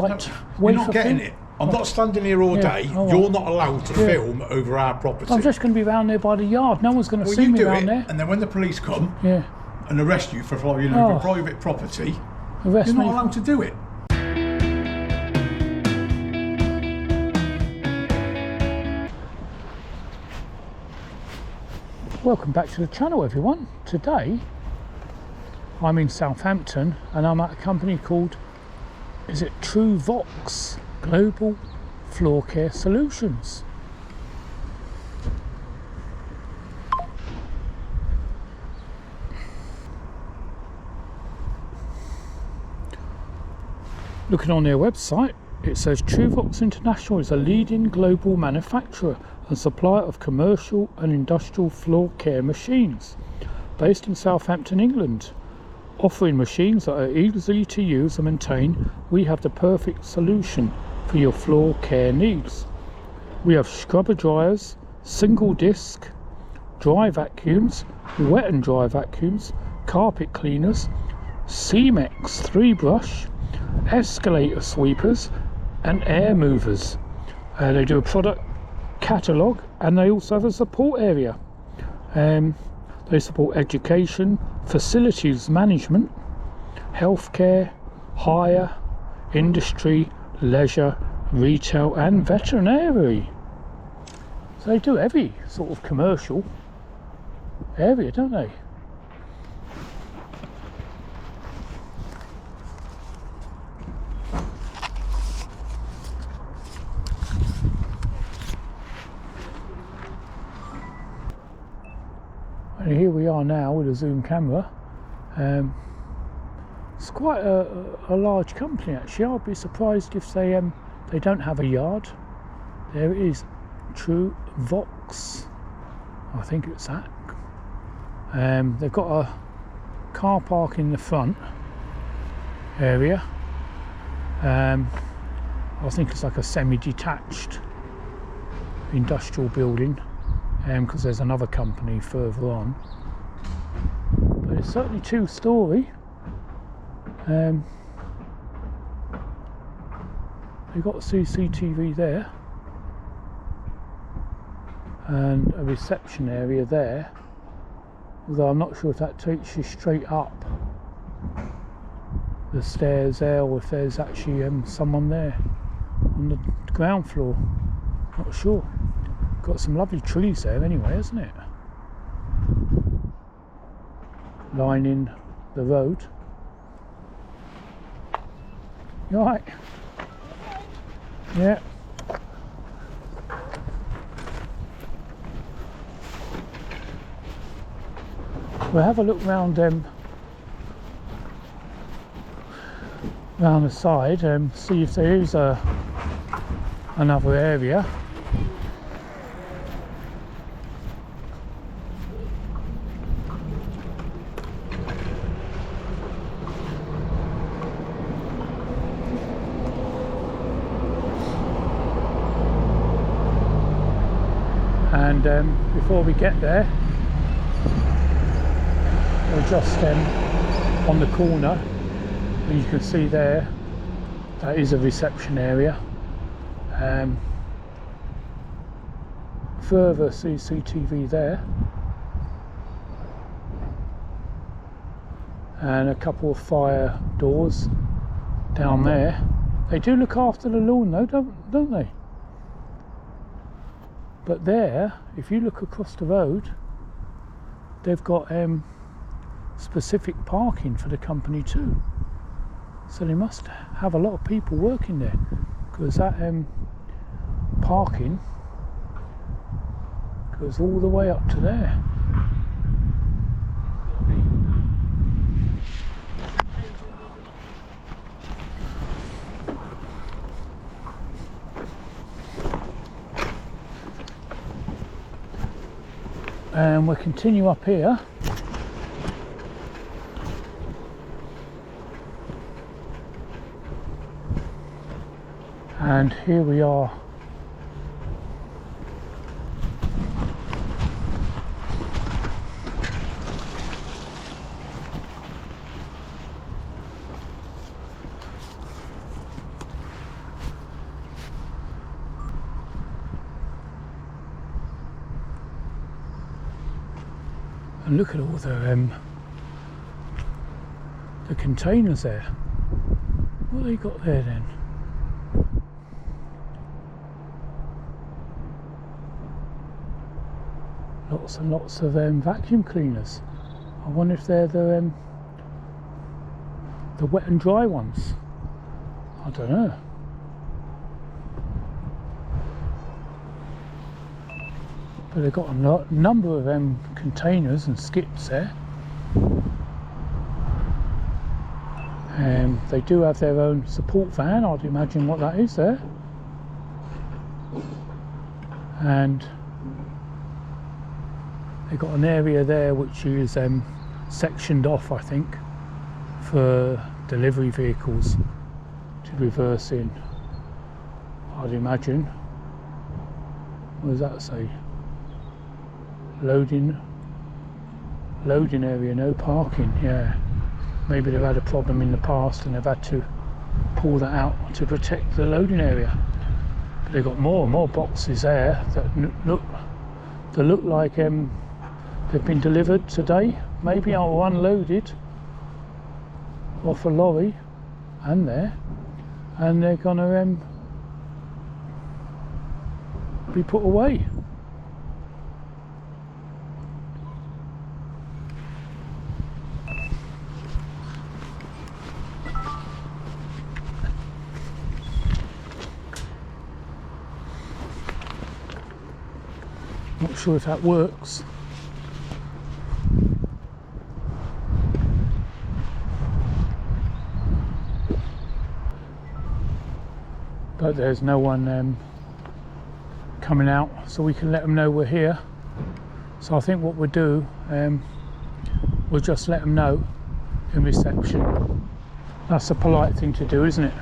Right, You're not getting it. I'm not standing here all day. all You're right. not allowed to film over our property. I'm just going to be round there by the yard. No one's going to see you me do round it, there. and then when the police come Yeah. and arrest you for flying over private property, Arrest you're me. not allowed to do it. Welcome back to the channel, everyone. Today I'm in Southampton and I'm at a company called, is it Truvox Global Floor Care Solutions. Looking on their website, it says Truvox International is a leading global manufacturer and supplier of commercial and industrial floor care machines based in Southampton, England. Offering machines that are easy to use and maintain, we have the perfect solution for your floor care needs. We have scrubber dryers, single disc, dry vacuums, wet and dry vacuums, carpet cleaners, C-Mex 3-brush, escalator sweepers and air movers. They do a product catalogue and they also have a support area. They support education, facilities management, healthcare, hire, industry, leisure, retail and veterinary. So they do every sort of commercial area, don't they? And here we are now with a zoom camera. It's quite a large company actually. I'd be surprised if they don't have a yard. There it is, Truvox. I think it's that. They've got a car park in the front area. I think it's like a semi-detached industrial building. Because there's another company further on, but it's certainly 2-storey. They've got a CCTV there and a reception area there, although I'm not sure if that takes you straight up the stairs there or if there's actually someone there on the ground floor. Not sure. Got some lovely trees there anyway, isn't it? Lining the road. You alright? Yeah. We'll have a look round the side and see if there is another area. And before we get there, we're just on the corner, and you can see there, that is a reception area. Further CCTV there, and a couple of fire doors down there. They do look after the lawn though, don't they? But there, if you look across the road, they've got specific parking for the company too. So they must have a lot of people working there, because that parking goes all the way up to there. And we'll continue up here. And here we are And look at all the containers there. What have they got there then? Lots and lots of vacuum cleaners. I wonder if they're the wet and dry ones. I don't know. But they've got a number of containers and skips there. They do have their own support van, I'd imagine what that is there. And they've got an area there which is sectioned off, I think, for delivery vehicles to reverse in, I'd imagine. What does that say? Loading area, no parking. Yeah, maybe they've had a problem in the past and they've had to pull that out to protect the loading area. But they've got more and more boxes there that look like they've been delivered today, maybe, or unloaded off a lorry, and they're gonna be put away. Not sure if that works. But there's no one coming out, so we can let them know we're here. So I think what we'll do, we'll just let them know in reception. That's a polite thing to do, isn't it?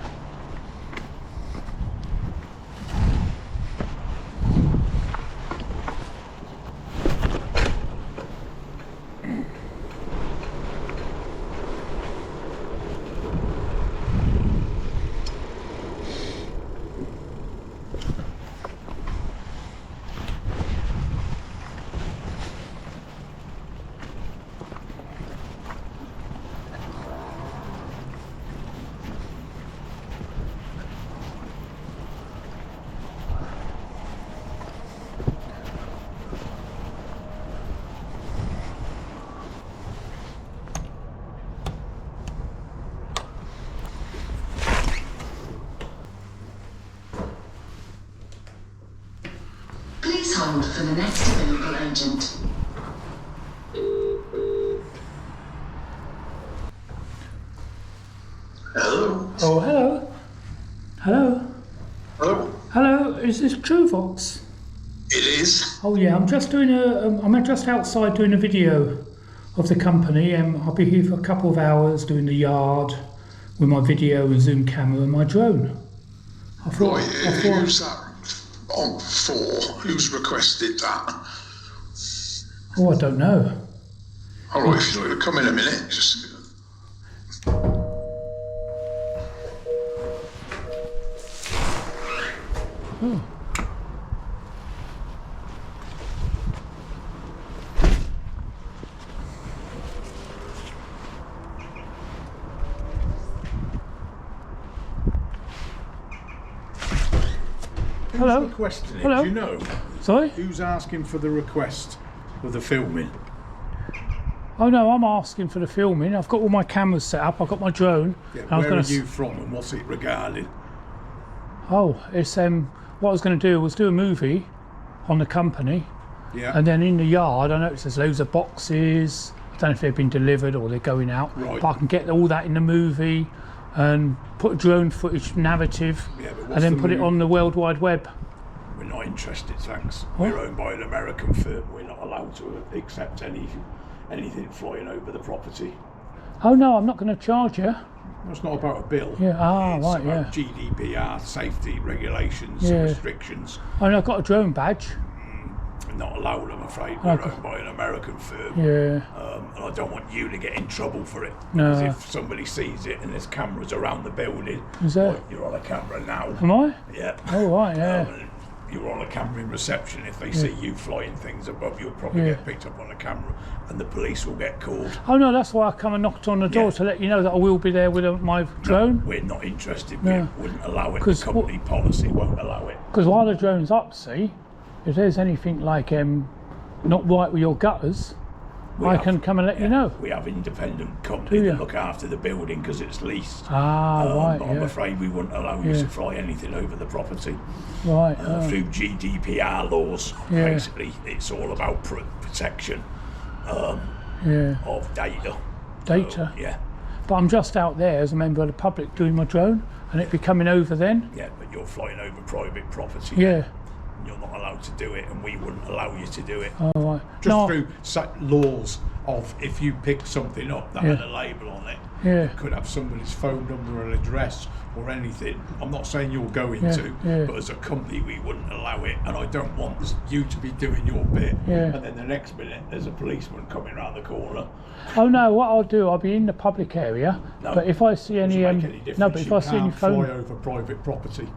Please hold for the next available agent. Hello. Oh, hello. Hello. Hello. Hello. Is this Truvox? It is. Oh yeah, I'm just doing I'm just outside doing a video of the company. I'll be here for a couple of hours doing the yard with my video and zoom camera and my drone. Who's that on for? Who's requested that? Oh, I don't know. All right, if you want to come in a minute, just. Oh. Hello. Who's requesting it? Hello. Do you know? Sorry? Who's asking for the request of the filming? Oh no, I'm asking for the filming. I've got all my cameras set up. I've got my drone. Yeah, and I was where are gonna you from and what's it regarding? Oh, it's what I was going to do was do a movie on the company, Yeah. and then in the yard I noticed there's loads of boxes. I don't know if they've been delivered or they're going out, Right. but I can get all that in the movie and put drone footage narrative, Yeah, but what's and then the put it movie? on the World Wide Web. We're not interested, thanks. What? We're owned by an American firm. We're not allowed to accept anything flying over the property. Oh no, I'm not going to charge you. It's not about a bill. Yeah, It's right, yeah. about GDPR, safety regulations, Yeah. restrictions. I mean, I've got a drone badge. We're not allowed, I'm afraid. We're owned by an American firm. Yeah. And I don't want you to get in trouble for it. No. Because if somebody sees it and there's cameras around the building, Is there? like, you're on a camera now. Am I? Yeah. Oh right, yeah. you're on a camera in reception. If they see you flying things above, you'll probably get picked up on a camera, and the police will get called. Oh no, that's why I come and knocked on the door to let you know that I will be there with my drone. No, we're not interested. No. We wouldn't allow it. The company policy won't allow it. Because while the drone's up, see, if there's anything like not right with your gutters, I can come and let you know. We have independent company that look after the building because it's leased. Right. But I'm afraid we wouldn't allow you to fly anything over the property. Right. Through GDPR laws, basically, it's all about protection of data. Data. So, But I'm just out there as a member of the public doing my drone, and it'd be coming over then. Yeah, but you're flying over private property. Yeah. You're not allowed to do it, and we wouldn't allow you to do it. Oh, right. Just through laws of if you pick something up that had a label on it, it could have somebody's phone number or address or anything. I'm not saying you're going to, but as a company we wouldn't allow it, and I don't want you to be doing your bit and then the next minute there's a policeman coming around the corner. Oh no, what I'll do, I'll be in the public area, but if I see any, no, but if I see any phone, fly over private property.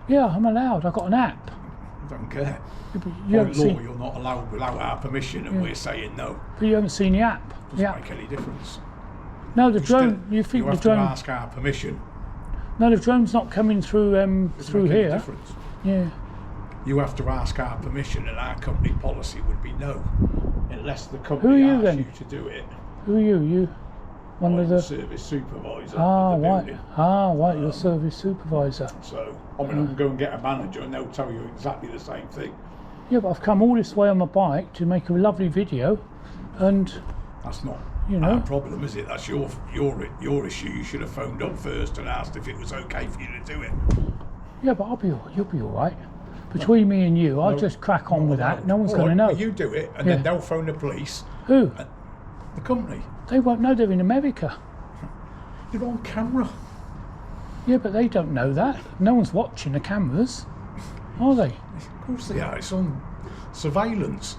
Yeah, I'm allowed. I've got an app. I don't care. You By law, you're not allowed without our permission, and we're saying no. But you haven't seen the app. Doesn't make any difference. No, the drone. You think you the have drone? to ask our permission. No, the drone's not coming through through Make any here. difference. Yeah. You have to ask our permission, and our company policy would be no, unless the Who are company you asks then? you to do it. Who are you? You one I'm of the the service supervisor Ah, of the right. building. Ah, right. You're service supervisor. So I mean, I can go and get a manager, and they'll tell you exactly the same thing. Yeah, but I've come all this way on my bike to make a lovely video, and That's not Our problem, is it? That's your issue. You should have phoned up first and asked if it was okay for you to do it. yeah, but you'll be all right. Between me and you, I'll just crack on with that. No one's going to know. Well, you do it, and then they'll phone the police. Who? The company. They won't know they're in America. You're on camera. Yeah, but they don't know that. No one's watching the cameras, are they? Of course they are. It's on surveillance.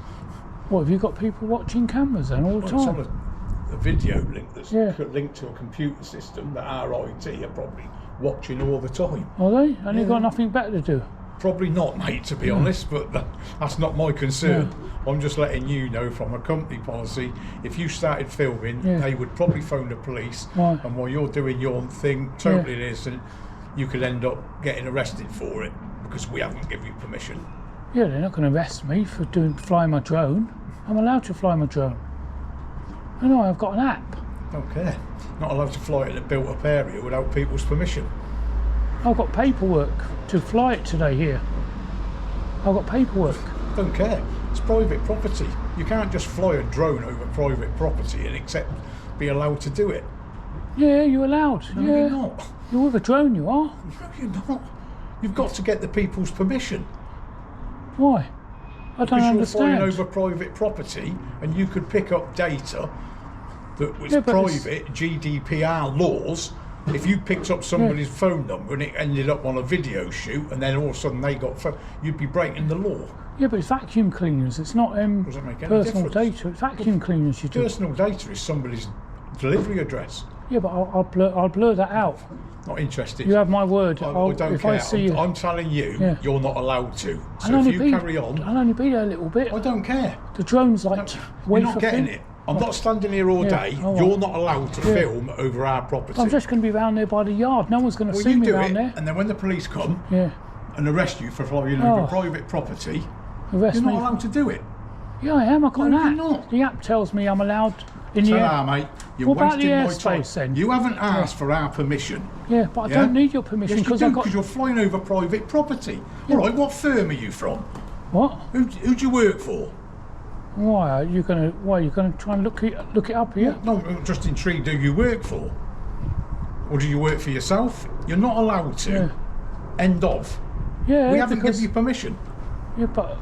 What, have you got people watching cameras then all the It's time? on a video link that's linked to a computer system that our IT are probably watching all the time. Are they? And they've got nothing better to do. Probably not, mate, to be honest, but that's not my concern. I'm just letting you know from a company policy, if you started filming, they would probably phone the police, and while you're doing your thing totally innocent, you could end up getting arrested for it because we haven't given you permission. Yeah, they're not going to arrest me for flying my drone. I'm allowed to fly my drone. I know, I've got an app. Don't care. Not allowed to fly in a built-up area without people's permission. I've got paperwork to fly it today here. I've got paperwork. Don't care. It's private property. You can't just fly a drone over private property and be allowed to do it. Yeah, you're allowed. No, yeah. you're not. You're with a drone, you are. No, you're not. You've got to get the people's permission. Why? I don't Because you're understand. flying over private property, and you could pick up data that was Yeah, but private GDPR laws. If you picked up somebody's phone number and it ended up on a video shoot, and then all of a sudden they got phone, you'd be breaking the law. Yeah, but it's vacuum cleaners. It's not Doesn't make any personal difference. data. It's vacuum cleaners you do. Personal data is somebody's delivery address. Yeah, but I'll blur that out. Not interested. You have my word. I don't if care. I see you, I'm telling you, you're not allowed to. So if you carry on, I'll only be there a little bit. I don't care. The drone's like You're not getting it. I'm not standing here all day. all right. You're not allowed to film over our property. I'm just going to be round there by the yard. No one's going to Well, see you me do round it, there. and then when the police come Yeah, and arrest you for flying over private property, arrest you're me. not allowed to do it. Yeah, I am. I've got No, an you're app. not. The app tells me I'm allowed in the air. Mate, you're What about wasting the my time. airspace then? You haven't asked for our permission. Yeah, but I don't need your permission Yes, you because do, I've got. because you're flying over private property. All right, what firm are you from? What? Who do you work for? Why are you going to try and look it up here? No, I'm just intrigued who you work for. Or do you work for yourself? You're not allowed to. Yeah. End of. Yeah, We haven't because given you permission. yeah, but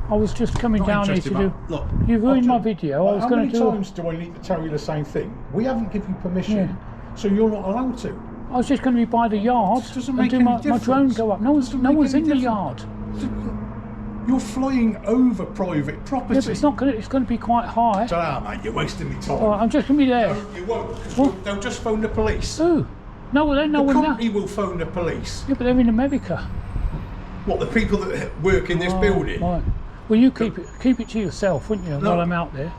I was just coming Not down here interested, to do. mate. Look, You ruined I've my just- video. I was How going many to do. times do I need to tell you the same thing? We haven't given you permission, so you're not allowed to. I was just going to be by the yard Doesn't and make do any my drone difference. go up. No one's Doesn't make any in the difference. yard. You're flying over private property. Yeah, but it's not going to. It's going to be quite high. Mate, you're wasting me time. All right, I'm just going to be there. No, you won't, because they'll just phone the police. Who? No, well, then no The one. company will phone the police. Yeah, but they're in America. What, the people that work in this building? Right. Well, you keep it to yourself, wouldn't you, while I'm out there?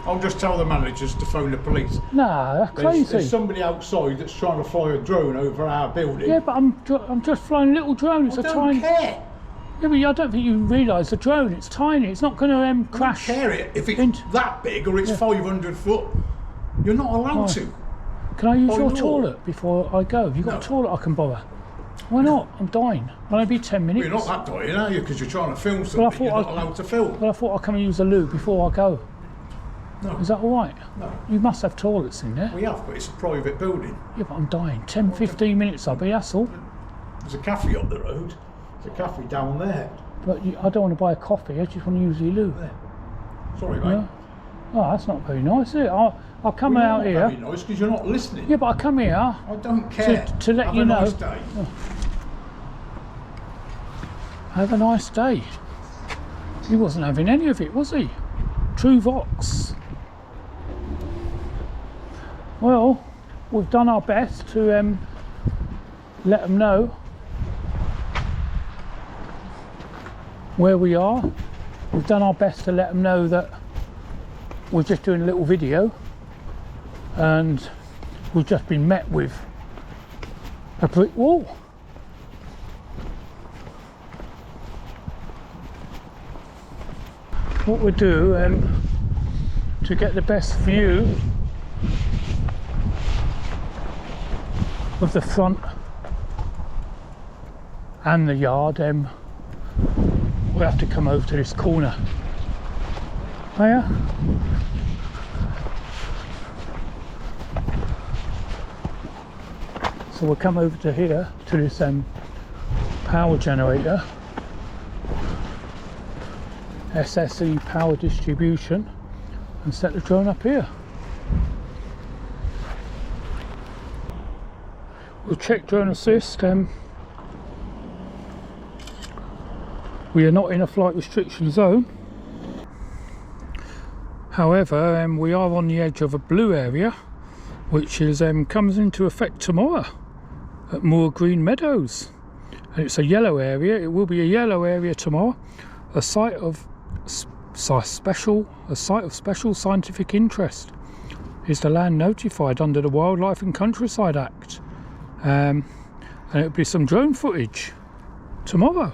I'll just tell the managers to phone the police. Nah, that's crazy. There's somebody outside that's trying to fly a drone over our building. Yeah, but I'm just flying a little drone. It's I don't care. Yeah, but I don't think you realise the drone. It's tiny. It's not going to crash. I don't care if it's that big or it's 500 foot. You're not allowed to. Can I use By your law. toilet before I go? Have you got No. a toilet I can borrow? Why not? I'm dying. Will only be 10 minutes. Well, you're not that dying, are you? Because you're trying to film something. You're not allowed to film. Well, I thought I'd come and use the loo before I go. No. Is that all right? No. You must have toilets in there. We have, but it's a private building. Yeah, but I'm dying. 10, 15 minutes I'll be, that's all. There's a cafe up the road. There's a cafe down there. But I don't want to buy a coffee. I just want to use the loo. There. Sorry, mate. Yeah. Oh, that's not very nice, is it? I'll come Well, out you're here. not very nice because you're not listening. Yeah, but I come here. I don't care. To let Have you a know. Nice day. Have a nice day. He wasn't having any of it, was he? Truvox. Well, we've done our best to let them know where we are. We've done our best to let them know that we're just doing a little video, and we've just been met with a brick wall. What we'll do to get the best view of the front and the yard, we'll have to come over to this corner. Oh yeah? So we'll come over to here, to this power generator, SSE power distribution, and set the drone up here. We'll check drone assist. We are not in a flight restriction zone. However, we are on the edge of a blue area, which is comes into effect tomorrow at Moor Green Meadows, and it's a yellow area. It will be a yellow area tomorrow, a site of special scientific interest. Is the land notified under the Wildlife and Countryside Act, and it'll be some drone footage tomorrow.